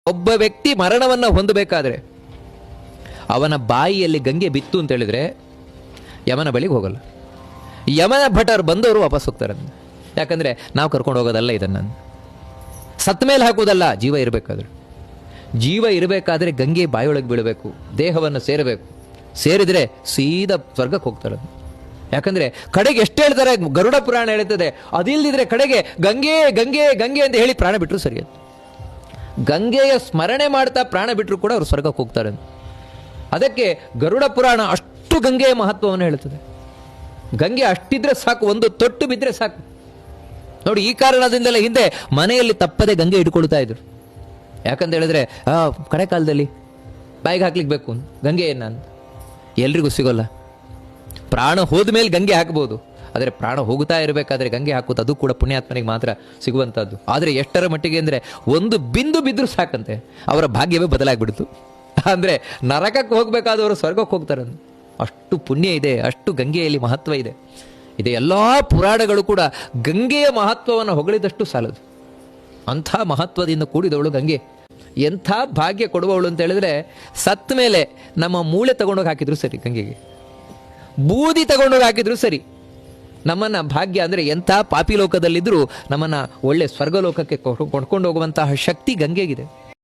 ಒಬ್ಬ ವ್ಯಕ್ತಿ ಮರಣವನ್ನು ಹೊಂದಬೇಕಾದ್ರೆ ಅವನ ಬಾಯಿಯಲ್ಲಿ ಗಂಗೆ ಬಿತ್ತು ಅಂತ ಹೇಳಿದ್ರೆ ಯಮನ ಬಳಿಗೆ ಹೋಗಲ್ಲ. ಯಮನ ಭಟರು ಬಂದವರು ವಾಪಸ್ ಹೋಗ್ತಾರೆ. ಯಾಕಂದರೆ ನಾವು ಕರ್ಕೊಂಡು ಹೋಗೋದಲ್ಲ ಇದನ್ನು, ಸತ್ತ ಮೇಲೆ ಹಾಕೋದಲ್ಲ. ಜೀವ ಇರಬೇಕಾದ್ರೆ, ಜೀವ ಇರಬೇಕಾದ್ರೆ ಗಂಗೆ ಬಾಯೊಳಗೆ ಬೀಳಬೇಕು, ದೇಹವನ್ನು ಸೇರಬೇಕು. ಸೇರಿದರೆ ಸೀದಾ ಸ್ವರ್ಗಕ್ಕೆ ಹೋಗ್ತಾರೆ. ಯಾಕಂದರೆ ಕಡೆಗೆ ಎಷ್ಟು ಹೇಳ್ತಾರೆ, ಗರುಡ ಪುರಾಣ ಹೇಳ್ತದೆ, ಅದಿಲ್ಲದಿದ್ರೆ ಕಡೆಗೆ ಗಂಗೆ ಗಂಗೆ ಗಂಗೆ ಅಂತ ಹೇಳಿ ಪ್ರಾಣ ಬಿಟ್ಟರು ಸರಿಯದು. ಗಂಗೆಯ ಸ್ಮರಣೆ ಮಾಡ್ತಾ ಪ್ರಾಣ ಬಿಟ್ಟರು ಕೂಡ ಅವರು ಸ್ವರ್ಗಕ್ಕೆ ಹೋಗ್ತಾರೆ. ಅದಕ್ಕೆ ಗರುಡ ಪುರಾಣ ಅಷ್ಟು ಗಂಗೆಯ ಮಹತ್ವವನ್ನು ಹೇಳ್ತದೆ. ಗಂಗೆ ಅಷ್ಟಿದ್ರೆ ಸಾಕು, ಒಂದು ತೊಟ್ಟು ಬಿದ್ದರೆ ಸಾಕು. ನೋಡಿ, ಈ ಕಾರಣದಿಂದಲೇ ಹಿಂದೆ ಮನೆಯಲ್ಲಿ ತಪ್ಪದೆ ಗಂಗೆ ಇಟ್ಕೊಳ್ತಾ ಇದ್ರು. ಯಾಕಂತ ಹೇಳಿದ್ರೆ ಕಡೆ ಕಾಲದಲ್ಲಿ ಬಾಯಿಗೆ ಹಾಕ್ಲಿಕ್ಕೆ ಬೇಕು ಗಂಗೆಯನ್ನು ಅಂತ ಎಲ್ರಿಗೂ ಸಿಗೋಲ್ಲ. ಪ್ರಾಣ ಹೋದ ಮೇಲೆ ಗಂಗೆ ಹಾಕ್ಬೋದು, ಆದರೆ ಪ್ರಾಣ ಹೋಗ್ತಾ ಇರಬೇಕಾದ್ರೆ ಗಂಗೆ ಹಾಕೋದು ಅದು ಕೂಡ ಪುಣ್ಯಾತ್ಮನಿಗೆ ಮಾತ್ರ ಸಿಗುವಂಥದ್ದು. ಆದರೆ ಎಷ್ಟರ ಮಟ್ಟಿಗೆ ಅಂದರೆ ಒಂದು ಬಿಂದು ಬಿದ್ದರೂ ಸಾಕಂತೆ ಅವರ ಭಾಗ್ಯವೇ ಬದಲಾಗ್ಬಿಡ್ತು. ಅಂದರೆ ನರಕಕ್ಕೆ ಹೋಗಬೇಕಾದವರು ಸ್ವರ್ಗಕ್ಕೆ ಹೋಗ್ತಾರೆ. ಅಷ್ಟು ಪುಣ್ಯ ಇದೆ, ಅಷ್ಟು ಗಂಗೆಯಲ್ಲಿ ಮಹತ್ವ ಇದೆ. ಇದೆ ಎಲ್ಲ ಪುರಾಣಗಳು ಕೂಡ ಗಂಗೆಯ ಮಹತ್ವವನ್ನು ಹೊಗಳಿದಷ್ಟು ಸಾಲದು. ಅಂಥ ಮಹತ್ವದಿಂದ ಕೂಡಿದವಳು ಗಂಗೆ. ಎಂಥ ಭಾಗ್ಯ ಕೊಡುವವಳು ಅಂತ ಹೇಳಿದ್ರೆ, ಸತ್ತ ಮೇಲೆ ನಮ್ಮ ಮೂಳೆ ತಗೊಂಡೋಗಿ ಹಾಕಿದ್ರು ಸರಿ, ಗಂಗೆಗೆ ಬೂದಿ ತಗೊಂಡೋಗಿ ಹಾಕಿದ್ರು ಸರಿ. ನಮ್ಮನ್ನ ಭಾಗ್ಯ ಅಂದರೆ ಎಂಥ ಪಾಪಿ ಲೋಕದಲ್ಲಿದ್ದರೂ ನಮ್ಮನ್ನ ಒಳ್ಳೆ ಸ್ವರ್ಗಲೋಕಕ್ಕೆ ಕೊಂಡ್ಕೊಂಡು ಹೋಗುವಂತಹ ಶಕ್ತಿ ಗಂಗೆಗಿದೆ.